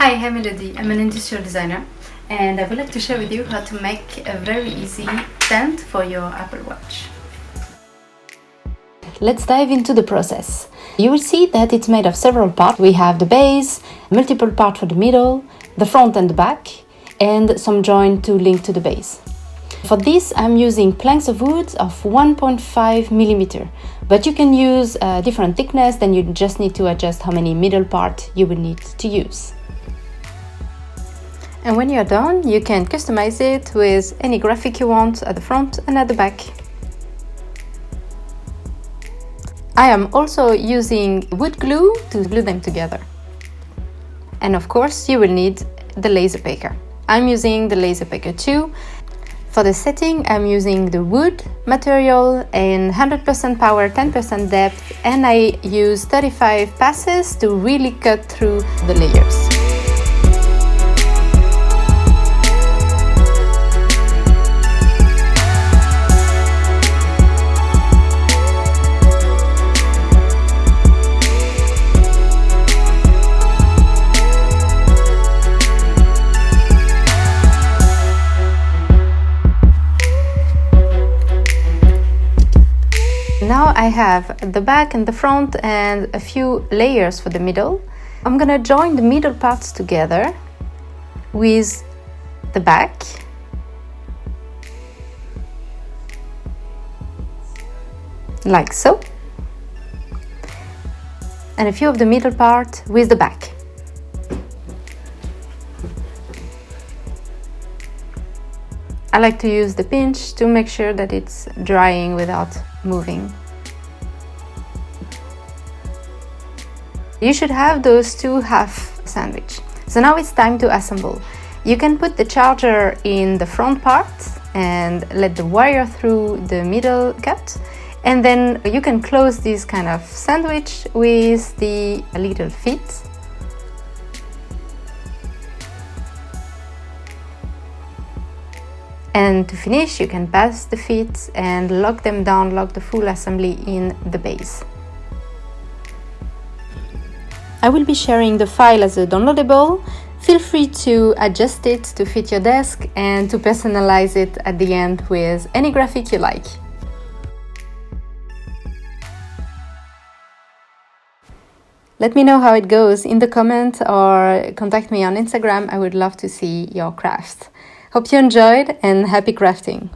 Hi, I'm Elodie. I'm an industrial designer and I would like to share with you how to make a very easy stand for your Apple Watch. Let's dive into the process. You will see that it's made of several parts. We have the base, multiple parts for the middle, the front and the back, and some joint to link to the base. For this, I'm using planks of wood of 1.5 millimeter, but you can use a different thickness, then you just need to adjust how many middle part you will need to use. And when you're done, you can customize it with any graphic you want at the front and at the back. I am also using wood glue to glue them together. And of course, you will need the LaserPecker. I'm using the LaserPecker2. For the setting, I'm using the wood material in 100% power, 10% depth, and I use 35 passes to really cut through the layers. Now I have the back and the front and a few layers for the middle. I'm gonna join the middle parts together with the back. Like so. And a few of the middle part with the back. I like to use the pinch to make sure that it's drying without moving. You should have those two half sandwich. So now it's time to assemble. You can put the charger in the front part and let the wire through the middle cut. And then you can close this kind of sandwich with the little feet. And to finish, you can pass the feet and lock them down, lock the full assembly in the base. I will be sharing the file as a downloadable. Feel free to adjust it to fit your desk and to personalize it at the end with any graphic you like. Let me know how it goes in the comments or contact me on Instagram. I would love to see your craft. Hope you enjoyed and happy crafting!